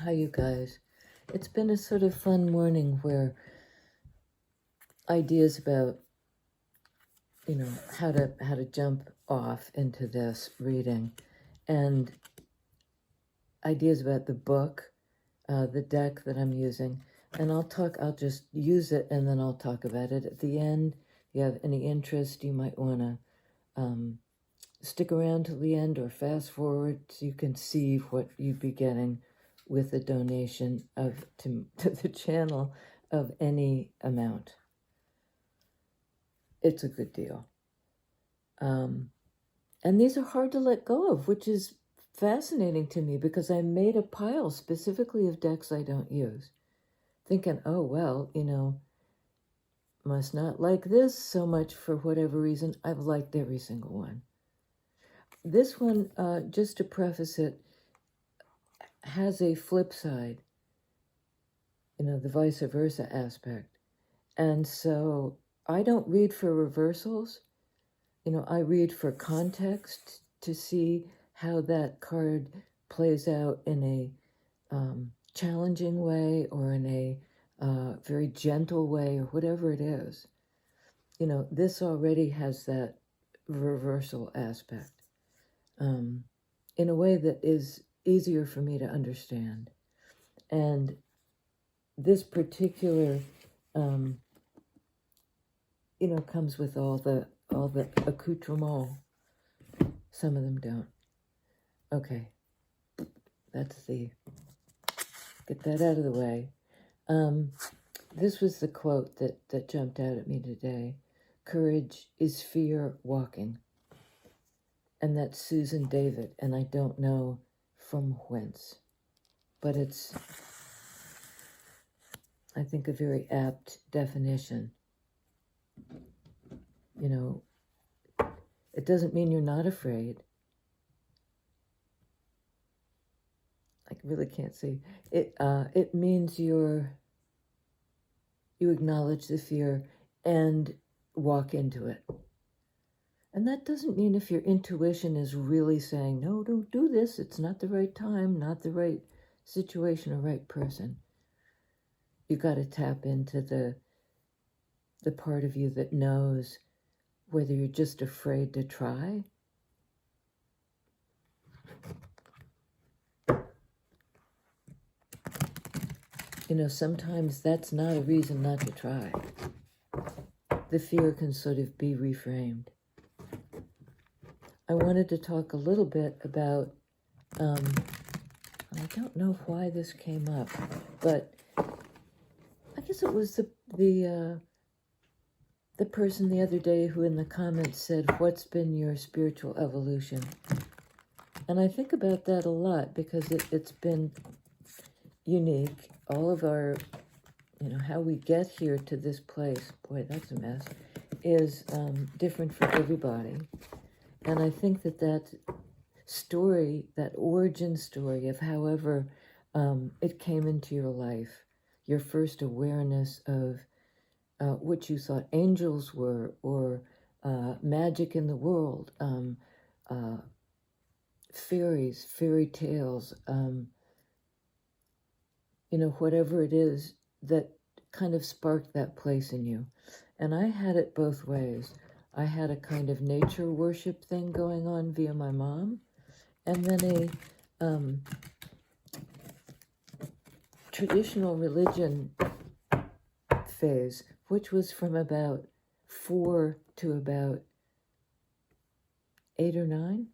Hi, you guys. It's been a sort of fun morning where ideas about, how to jump off into this reading, and ideas about the book, the deck that I'm using, and I'll just use it and then I'll talk about it at the end. If you have any interest, you might want to stick around till the end or fast forward so you can see what you'd be getting with a donation to the channel of any amount. It's a good deal. And these are hard to let go of, which is fascinating to me because I made a pile specifically of decks I don't use, thinking, oh, well, must not like this so much for whatever reason. I've liked every single one. This one, just to preface it, has a flip side, the vice versa aspect. And so I don't read for reversals. I read for context to see how that card plays out in a challenging way or in a very gentle way or whatever it is. This already has that reversal aspect in a way that is easier for me to understand. And this particular, comes with all the accoutrement. Some of them don't. Okay, get that out of the way. This was the quote that jumped out at me today. Courage is fear walking. And that's Susan David, and I don't know from whence. But it's, I think, a very apt definition. It doesn't mean you're not afraid. I really can't see. It means you acknowledge the fear and walk into it. And that doesn't mean if your intuition is really saying, no, don't do this, it's not the right time, not the right situation or right person. You got to tap into the part of you that knows whether you're just afraid to try. Sometimes that's not a reason not to try. The fear can sort of be reframed. I wanted to talk a little bit about, I don't know why this came up, but I guess it was the person the other day who in the comments said, what's been your spiritual evolution? And I think about that a lot because it's been unique. All of our, how we get here to this place, boy, that's a mess, is different for everybody. And I think that story, that origin story of however it came into your life, your first awareness of what you thought angels were, or magic in the world, fairies, fairy tales, whatever it is that kind of sparked that place in you. And I had it both ways. I had a kind of nature worship thing going on via my mom, and then a traditional religion phase, which was from about 4 to about 8 or 9.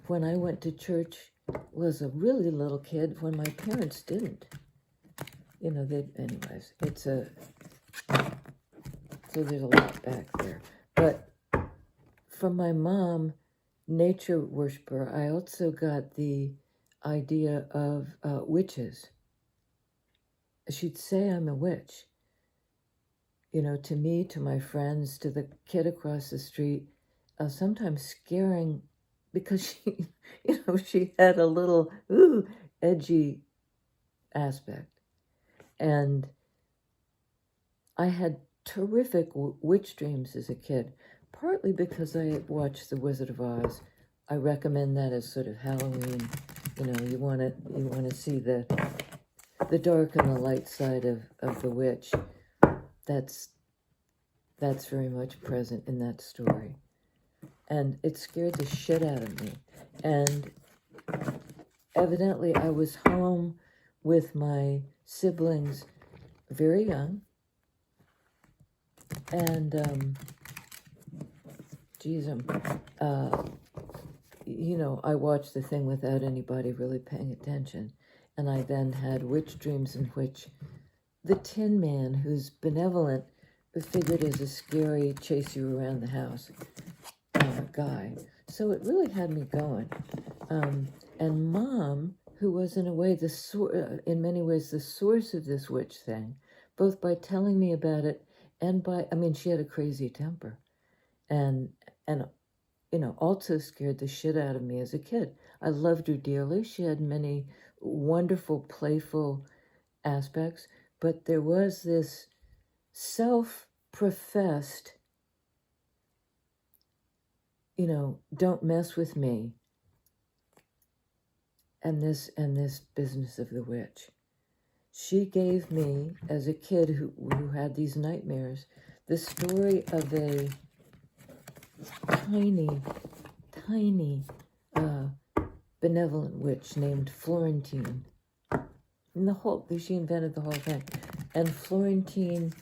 When I went to church, was a really little kid when my parents didn't. Anyways, so there's a lot back there. But from my mom, nature worshiper, I also got the idea of witches. She'd say I'm a witch. To me, to my friends, to the kid across the street, sometimes scaring because she, she had a little edgy aspect. And I had terrific witch dreams as a kid, partly because I watched The Wizard of Oz. I recommend that as sort of Halloween. You want want to see the dark and the light side of the witch. That's very much present in that story. And it scared the shit out of me. And evidently I was home with my siblings very young. And, I watched the thing without anybody really paying attention. And I then had witch dreams in which the Tin Man, who's benevolent, figured as a scary, chase you around the house guy. So it really had me going. And Mom, who was in a way in many ways the source of this witch thing, both by telling me about it and she had a crazy temper, and also scared the shit out of me as a kid. I loved her dearly. She had many wonderful, playful aspects, but there was this self-professed, don't mess with me, and this business of the witch. She gave me, as a kid who had these nightmares, the story of a tiny benevolent witch named Florentine. And she invented the whole thing. And Florentine,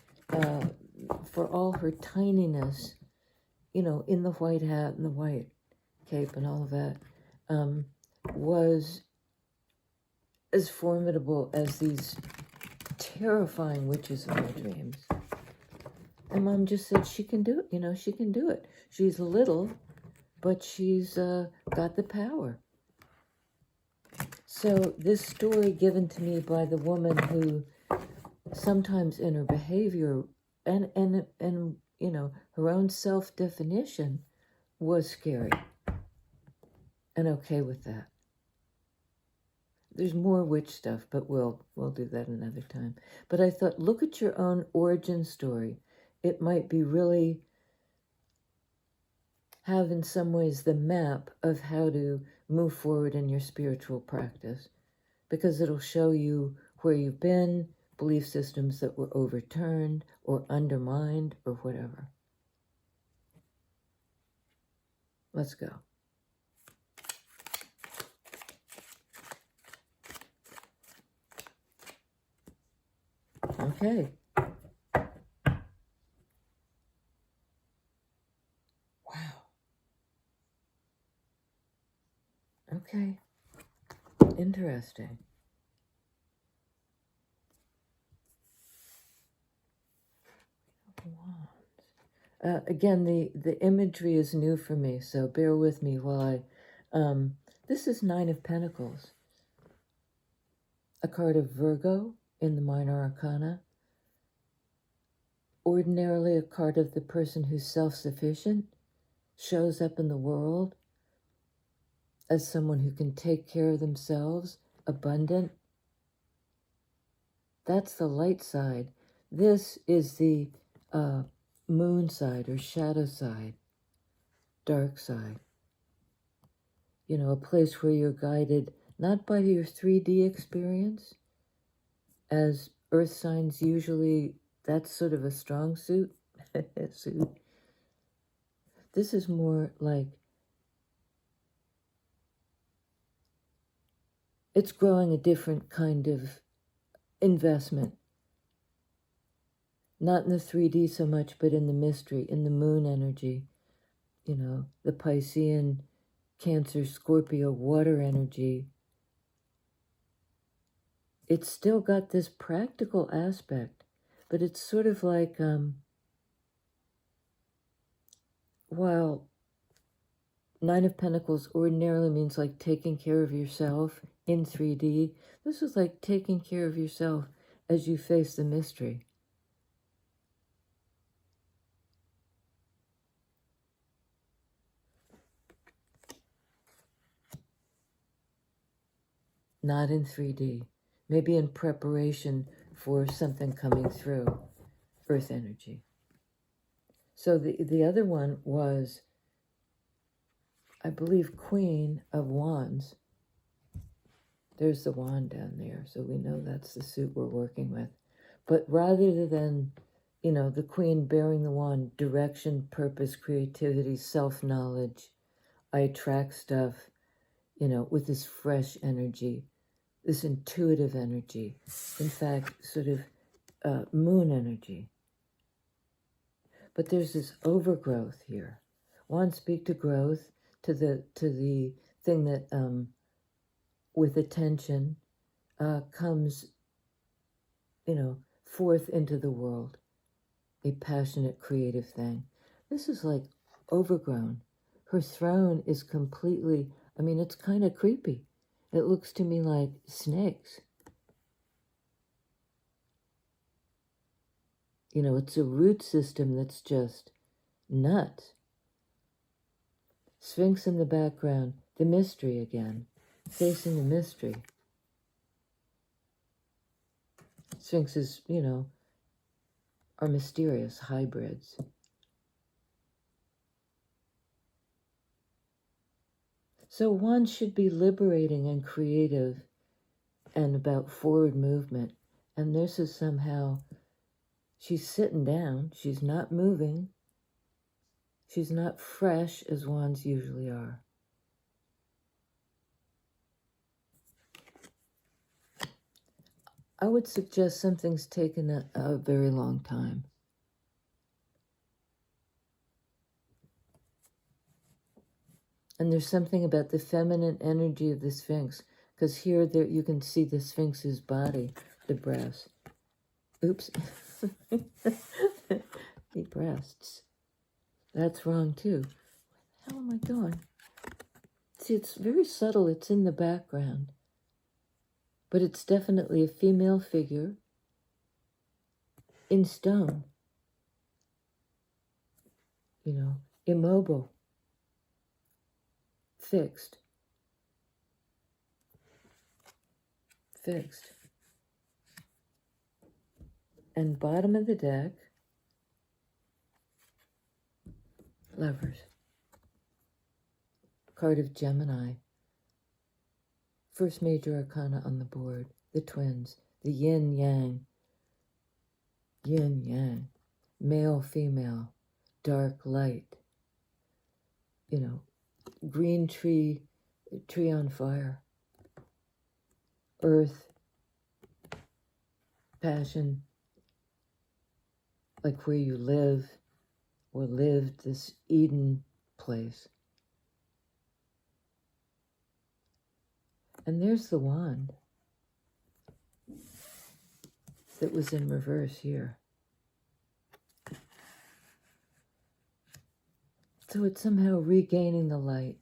for all her tininess, in the white hat and the white cape and all of that, was as formidable as these terrifying witches of my dreams. And Mom just said, she can do it, she can do it. She's little, but she's got the power. So this story given to me by the woman who sometimes in her behavior and her own self-definition was scary. And okay with that. There's more witch stuff, but we'll do that another time. But I thought, look at your own origin story. It might be really have in some ways the map of how to move forward in your spiritual practice, because it'll show you where you've been, belief systems that were overturned or undermined or whatever. Let's go. Okay. Wow. Okay. Interesting. Again, the imagery is new for me, so bear with me while this is 9 of Pentacles, a card of Virgo in the Minor Arcana. Ordinarily a card of the person who's self-sufficient, shows up in the world as someone who can take care of themselves, abundant. That's the light side. This is the moon side or shadow side, dark side. A place where you're guided not by your 3D experience, as earth signs usually, that's sort of a strong suit. This is more like it's growing a different kind of investment. Not in the 3D so much, but in the mystery, in the moon energy. The Piscean, Cancer, Scorpio, water energy. It's still got this practical aspect, but it's sort of like, while 9 of Pentacles ordinarily means like taking care of yourself in 3D, this is like taking care of yourself as you face the mystery. Not in 3D, maybe in preparation for something coming through, earth energy. So the other one was, I believe, Queen of Wands. There's the wand down there, so we know that's the suit we're working with. But rather than, the queen bearing the wand, direction, purpose, creativity, self-knowledge, I attract stuff, with this fresh energy, this intuitive energy. In fact, sort of moon energy. But there's this overgrowth here. Wands speak to growth, to the thing that, with attention, comes, forth into the world, a passionate, creative thing. This is like overgrown. Her throne is completely, it's kind of creepy. It looks to me like snakes. It's a root system that's just nuts. Sphinx in the background, the mystery again, facing the mystery. Sphinxes, are mysterious hybrids. So one should be liberating and creative and about forward movement. And this is somehow, she's sitting down, she's not moving, she's not fresh as wands usually are. I would suggest something's taken a very long time. And there's something about the feminine energy of the Sphinx, because here there you can see the Sphinx's body, the breast. Oops. The breasts. That's wrong too. What the hell am I doing? See, it's very subtle. It's in the background. But it's definitely a female figure in stone. Immobile. Fixed. And bottom of the deck, Lovers. Card of Gemini. First major arcana on the board. The twins. The yin-yang. Yin-yang. Male, female. Dark, light. Green tree on fire. Earth. Passion. Like where you live or lived, this Eden place. And there's the wand that was in reverse here. So it's somehow regaining the light.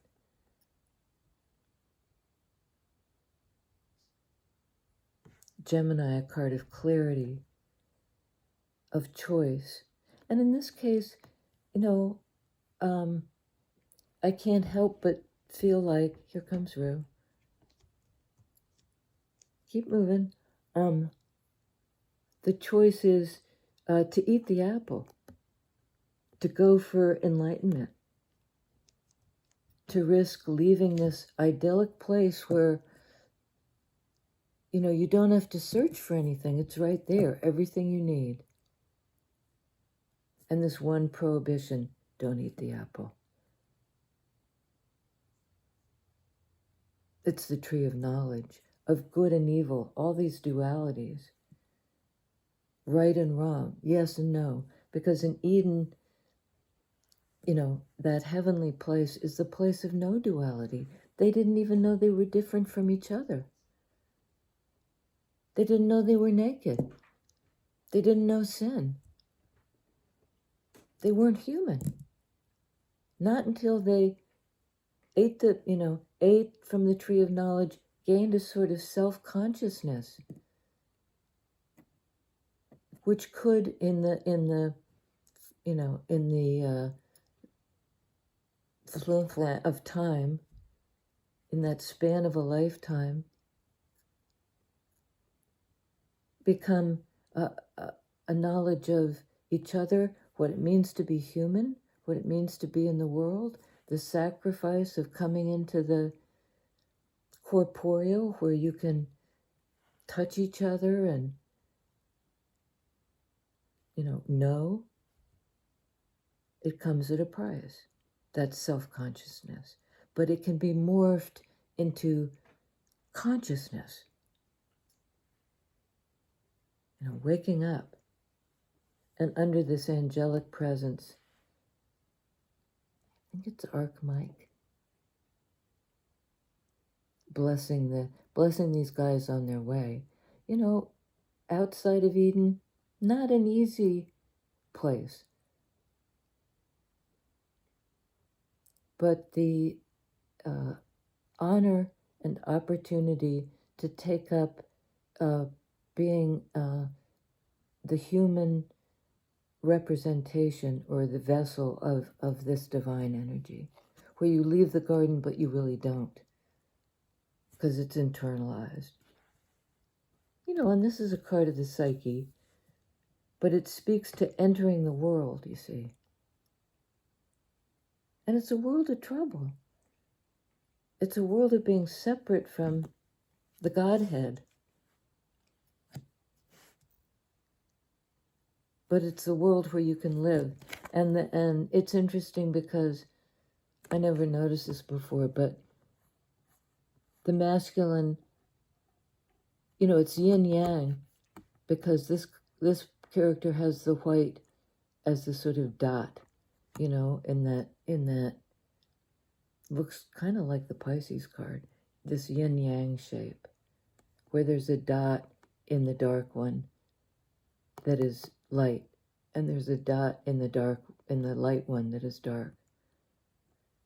Gemini, a card of clarity, of choice. And in this case, I can't help but feel like, here comes Rue. Keep moving. The choice is to eat the apple, to go for enlightenment, to risk leaving this idyllic place where, you don't have to search for anything. It's right there, everything you need. And this one prohibition, don't eat the apple. It's the tree of knowledge, of good and evil, all these dualities. Right and wrong, yes and no. Because in Eden, that heavenly place is the place of no duality. They didn't even know they were different from each other. They didn't know they were naked. They didn't know sin. They weren't human. Not until they ate from the tree of knowledge, gained a sort of self-consciousness, which could, in the fluent of time, in that span of a lifetime, become a knowledge of each other, what it means to be human, what it means to be in the world, the sacrifice of coming into the corporeal, where you can touch each other and, know, it comes at a price. That's self-consciousness. But it can be morphed into consciousness, waking up. And under this angelic presence, I think it's Arc Mike, blessing these guys on their way. Outside of Eden, not an easy place. But the honor and opportunity to take up being the human representation or the vessel of this divine energy, where you leave the garden but you really don't, because it's internalized. And this is a card of the psyche, but it speaks to entering the world, you see. And it's a world of trouble. It's a world of being separate from the Godhead. But it's a world where you can live. And it's interesting because I never noticed this before, but the masculine, it's yin yang, because this character has the white as the sort of dot, in that looks kind of like the Pisces card, this yin yang shape, where there's a dot in the dark one that is light, and there's a dot in the light one that is dark.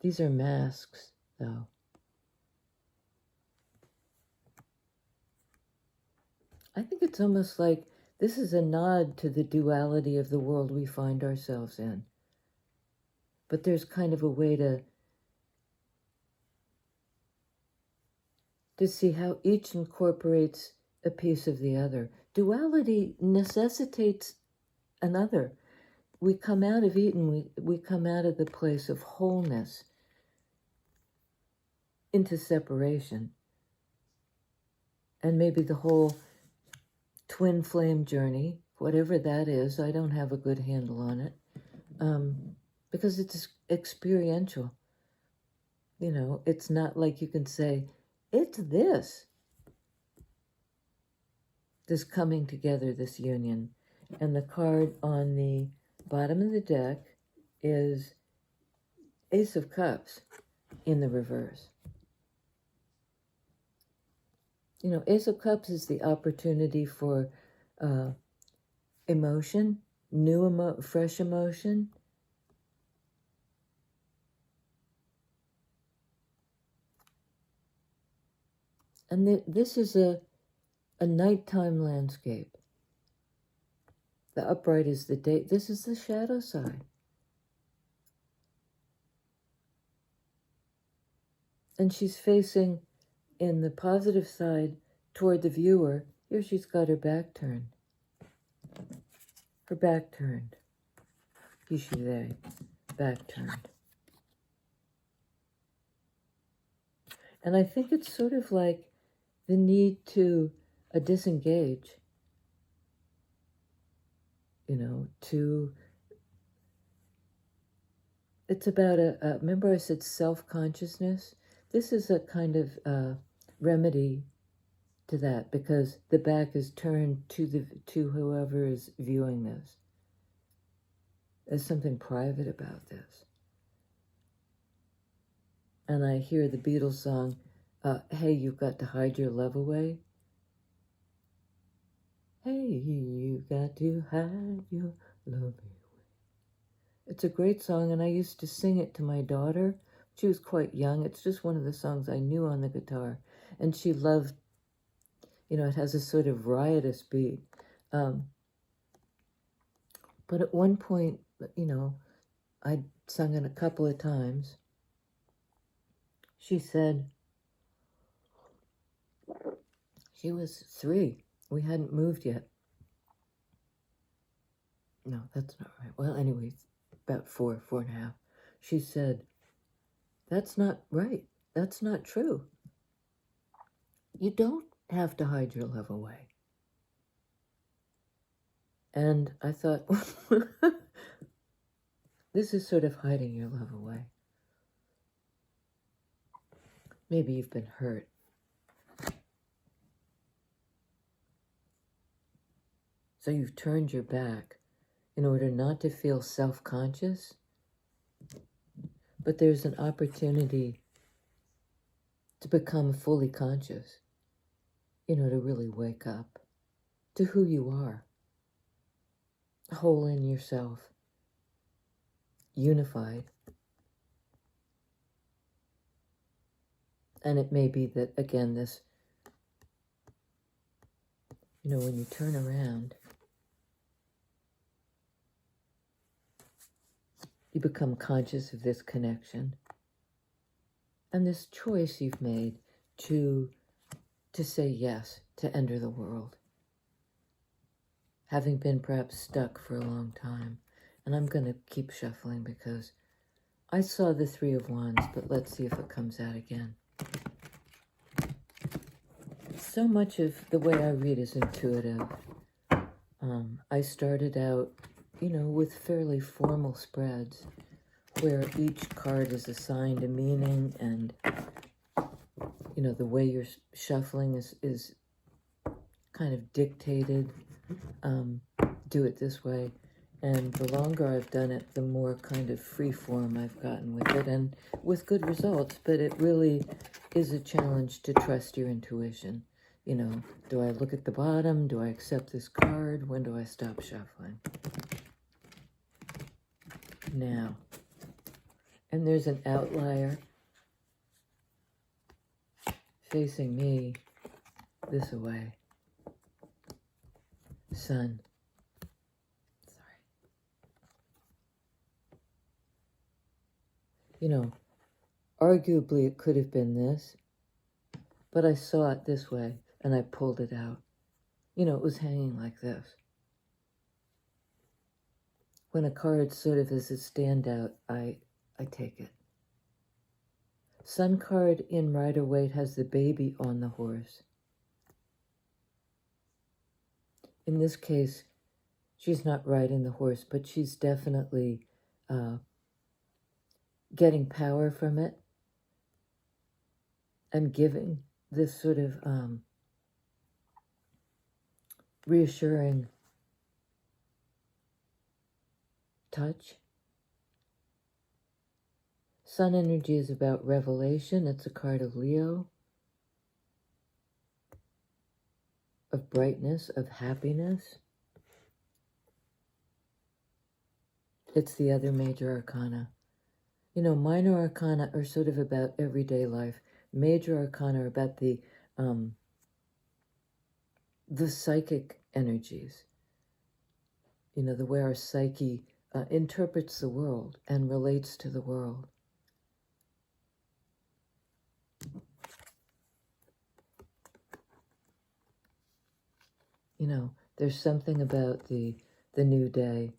These are masks, though. I think it's almost like this is a nod to the duality of the world we find ourselves in. But there's kind of a way to see how each incorporates a piece of the other. Duality necessitates another. We come out of Eden, we come out of the place of wholeness into separation. And maybe the whole twin flame journey, whatever that is, I don't have a good handle on it, because it's experiential. It's not like you can say, it's this coming together, this union. And the card on the bottom of the deck is Ace of Cups in the reverse. Ace of Cups is the opportunity for emotion, fresh emotion. And this is a nighttime landscape. The upright is the day. This is the shadow side. And she's facing in the positive side toward the viewer. Here she's got her back turned. Her back turned. He, she, they. Back turned. And I think it's sort of like the need to disengage. It's about remember I said self-consciousness? This is a kind of remedy to that, because the back is turned to whoever is viewing this. There's something private about this. And I hear the Beatles song, hey, you've got to hide your love away. Hey, you've got to hide your love away. It's a great song, and I used to sing it to my daughter. She was quite young. It's just one of the songs I knew on the guitar. And she loved, it has a sort of riotous beat. But at one point, I'd sung it a couple of times. She said, she was 3. We hadn't moved yet. No, that's not right. Well, anyway, about 4.5. She said, that's not right. That's not true. you don't have to hide your love away. And I thought, this is sort of hiding your love away. Maybe you've been hurt. So you've turned your back in order not to feel self-conscious. But there's an opportunity to become fully conscious, to really wake up to who you are, whole in yourself, unified. And it may be that, again, this, when you turn around, you become conscious of this connection and this choice you've made to say yes, to enter the world, having been perhaps stuck for a long time. And I'm going to keep shuffling because I saw the Three of Wands, but let's see if it comes out again. So much of the way I read is intuitive. I started out, with fairly formal spreads where each card is assigned a meaning, and, the way you're shuffling is kind of dictated. Do it this way. And the longer I've done it, the more kind of free form I've gotten with it, and with good results. But it really is a challenge to trust your intuition. Do I look at the bottom? Do I accept this card? When do I stop shuffling? Now, and there's an outlier facing me this way. Sun. Arguably it could have been this, but I saw it this way and I pulled it out. It was hanging like this. When a card sort of is a standout, I take it. Sun card in Rider-Waite has the baby on the horse. In this case, she's not riding the horse, but she's definitely getting power from it and giving this sort of reassuring touch. Sun energy is about revelation. It's a card of Leo, of brightness, of happiness. It's the other major arcana. Minor arcana are sort of about everyday life. Major arcana are about the psychic energies. The way our psyche interprets the world and relates to the world. There's something about the new day,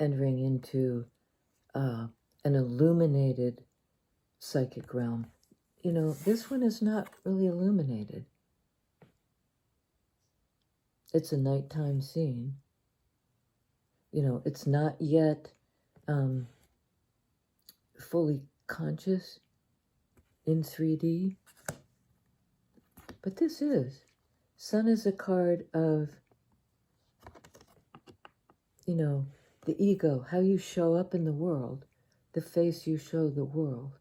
entering into an illuminated psychic realm. This one is not really illuminated. It's a nighttime scene. It's not yet fully conscious in 3D. But this is. Sun is a card of, the ego, how you show up in the world, the face you show the world.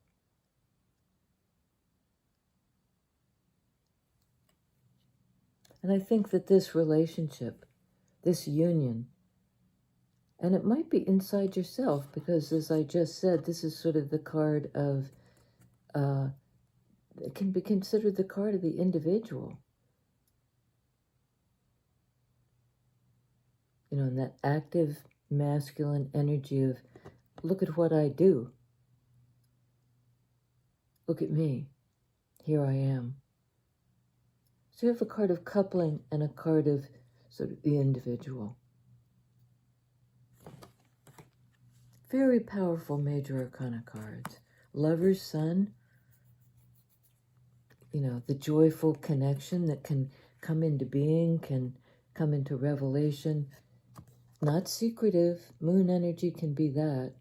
And I think that this relationship, this union, and it might be inside yourself, because as I just said, this is sort of the card of, it can be considered the card of the individual. And that active masculine energy of, look at what I do. Look at me. Here I am. So you have a card of coupling and a card of sort of the individual. Very powerful major arcana cards. Lover's Sun. the joyful connection that can come into being, can come into revelation. Not secretive. Moon energy can be that.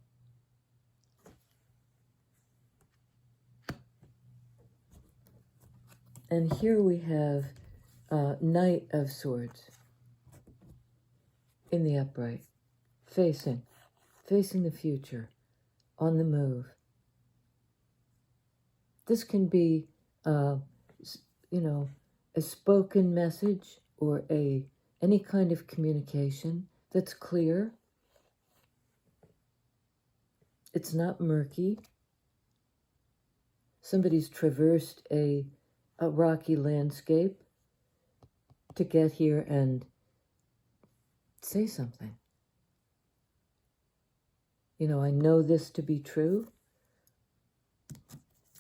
And here we have Knight of Swords in the upright, facing the future, on the move. This can be, a spoken message or any kind of communication that's clear. It's not murky. Somebody's traversed a rocky landscape to get here and say something. I know this to be true.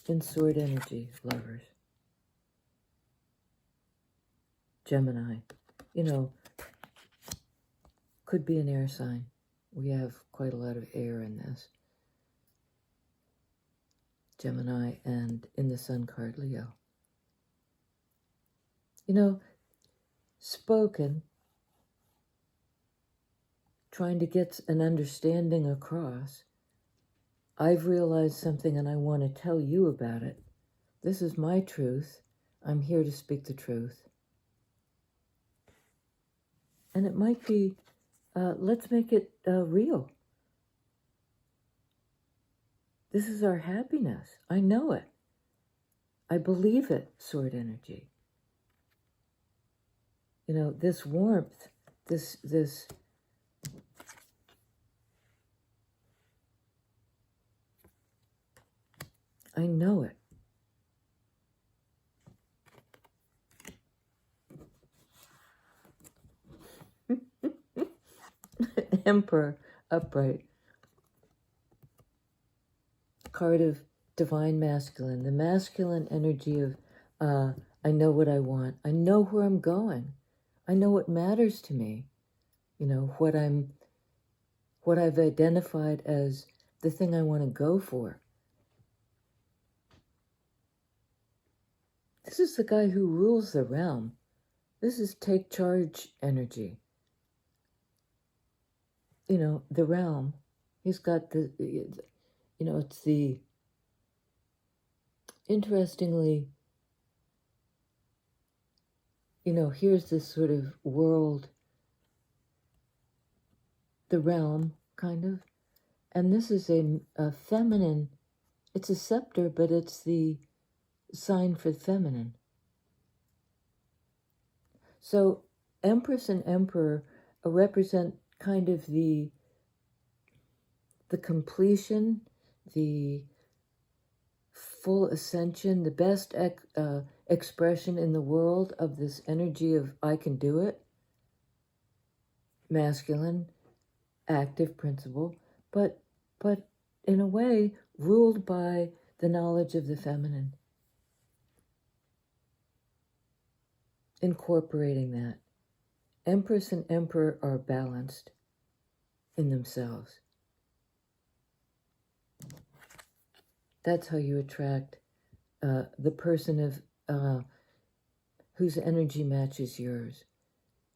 In sword energy, lovers. Gemini, could be an air sign. We have quite a lot of air in this. Gemini, and in the Sun card, Leo. Spoken, trying to get an understanding across. I've realized something and I want to tell you about it. This is my truth. I'm here to speak the truth. And it might be, let's make it real. This is our happiness. I know it. I believe it, sword energy. This warmth, this I know it. Emperor, upright. Card of divine masculine. The masculine energy of, I know what I want. I know where I'm going. I know what matters to me. What I've identified as the thing I want to go for. This is the guy who rules the realm. This is take charge energy. The realm. He's got it's the, interestingly, here's this sort of world, the realm, kind of. And this is a feminine, it's a scepter, but it's the sign for feminine. So Empress and Emperor represent kind of the completion, the full ascension, the best expression in the world of this energy of I can do it. Masculine, active principle, but in a way ruled by the knowledge of the feminine. Incorporating that. Empress and Emperor are balanced in themselves. That's how you attract the person of whose energy matches yours.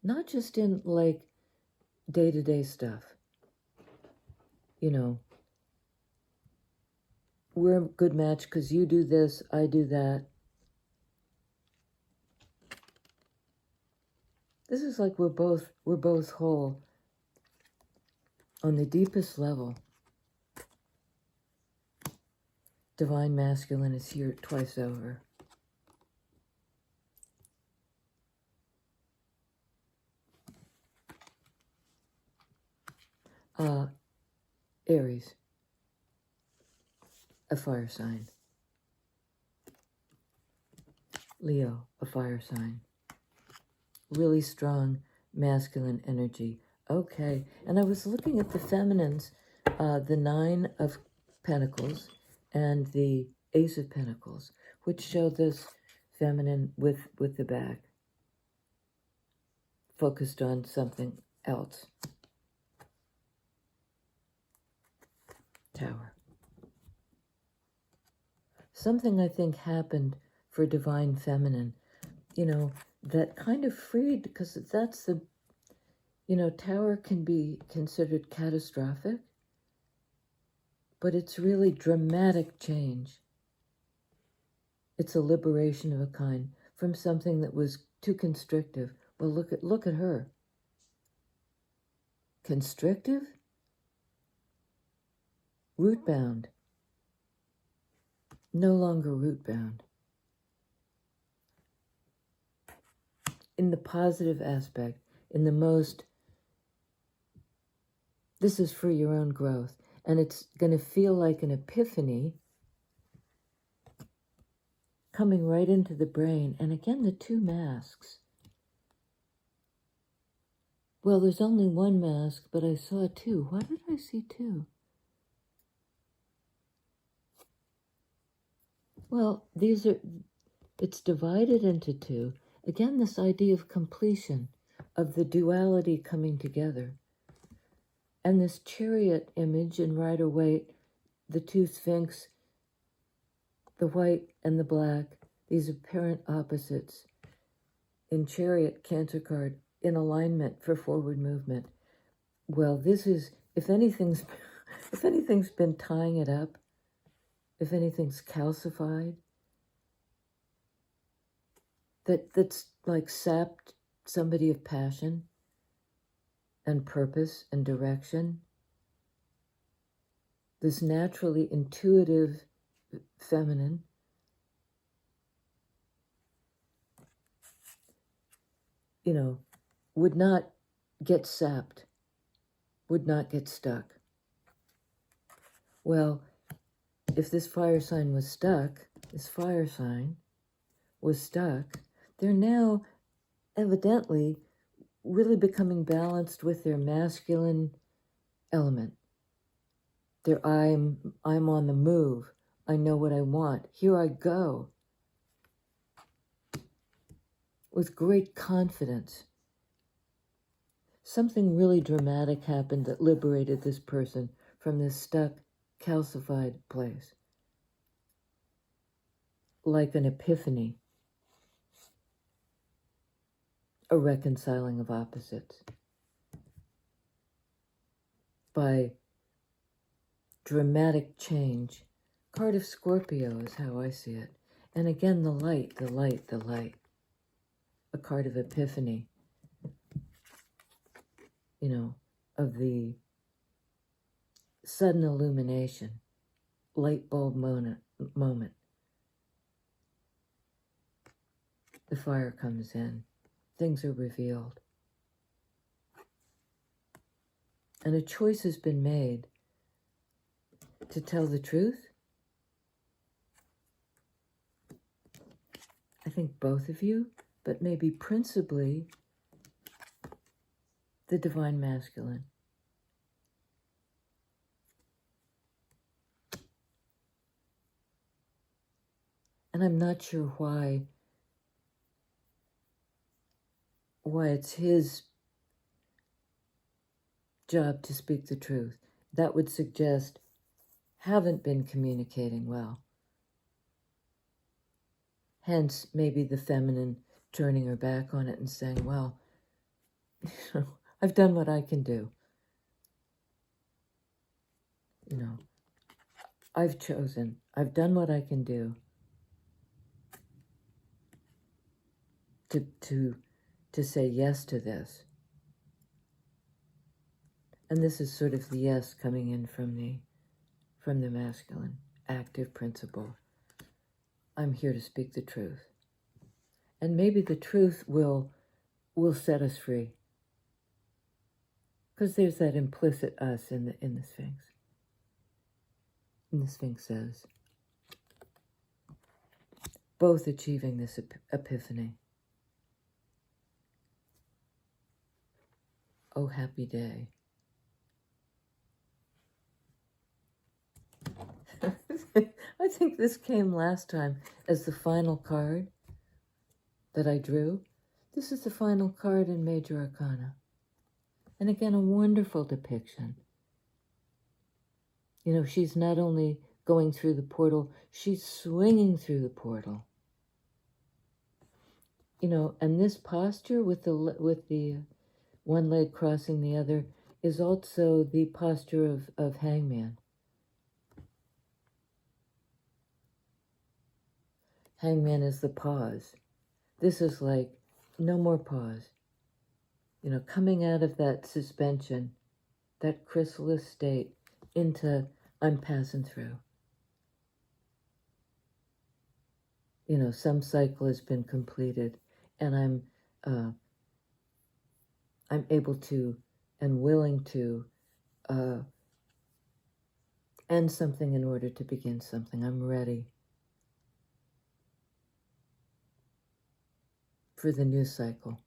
Not just in like day-to-day stuff. We're a good match because you do this, I do that. This is like we're both whole on the deepest level. Divine masculine is here twice over. Aries, a fire sign. Leo, a fire sign. Really strong masculine energy. Okay, and I was looking at the feminines, the Nine of Pentacles and the Ace of Pentacles, which show this feminine with the back, focused on something else. Tower. Something I think happened for divine feminine. You know, that kind of freed, because that's the, you know, Tower can be considered catastrophic, but it's really dramatic change. It's a liberation of a kind from something that was too constrictive. Well, look at her. Constrictive? Root bound. No longer root bound. In the positive aspect, in the most, this is for your own growth. And it's going to feel like an epiphany coming right into the brain. And again, the two masks. Well, there's only one mask, but I saw two. Why did I see two? Well, it's divided into two. Again, this idea of completion, of the duality coming together. And this chariot image in Rider-Waite, the two Sphinx, the white and the black, these apparent opposites. In Chariot, Cancer card, in alignment for forward movement. Well, this is, if anything's been tying it up, if anything's calcified, that's like sapped somebody of passion and purpose and direction, this naturally intuitive feminine, you know, would not get sapped, would not get stuck. Well, if this fire sign was stuck, this fire sign was stuck, they're now evidently really becoming balanced with their masculine element. I'm on the move. I know what I want. Here I go. With great confidence. Something really dramatic happened that liberated this person from this stuck, calcified place. Like an epiphany. A reconciling of opposites. By dramatic change. Card of Scorpio is how I see it. And again, the light, the light, the light. A card of epiphany. You know, of the sudden illumination. Light bulb moment. The fire comes in. Things are revealed. And a choice has been made to tell the truth. I think both of you, but maybe principally the divine masculine. And I'm not sure why it's his job to speak the truth. That would suggest haven't been communicating well. Hence, maybe the feminine turning her back on it and saying, well, I've done what I can do. You know, I've chosen. I've done what I can do to say yes to this. And this is sort of the yes coming in from the masculine, active principle. I'm here to speak the truth. And maybe the truth will set us free. Because there's that implicit us in the Sphinx. And the Sphinx says, both achieving this epiphany. Oh, happy day. I think this came last time as the final card that I drew. This is the final card in Major Arcana. And again, a wonderful depiction. You know, she's not only going through the portal, she's swinging through the portal. and this posture with the one leg crossing the other is also the posture of hangman. Hangman is the pause. This is like no more pause. Coming out of that suspension, that chrysalis state, into I'm passing through. Some cycle has been completed, and I'm able to and willing to end something in order to begin something. I'm ready for the new cycle.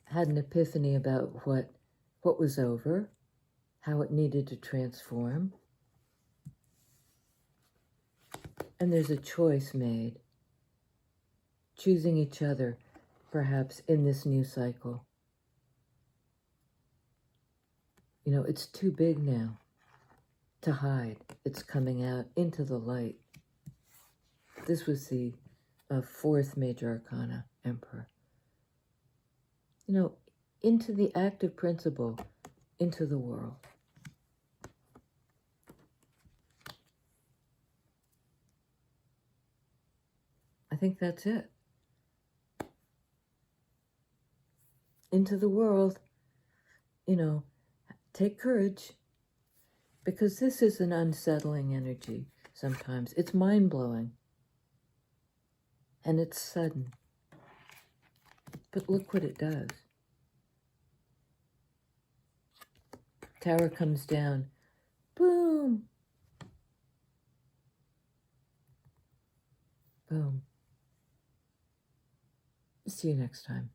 Had an epiphany about what was over, how it needed to transform. And there's a choice made, choosing each other, perhaps, in this new cycle. It's too big now to hide. It's coming out into the light. This was the fourth major arcana, Emperor. Into the active principle, into the world. I think that's it. Into the world, take courage, because this is an unsettling energy sometimes. It's mind-blowing, and it's sudden. But look what it does. Tower comes down. Boom. Boom. See you next time.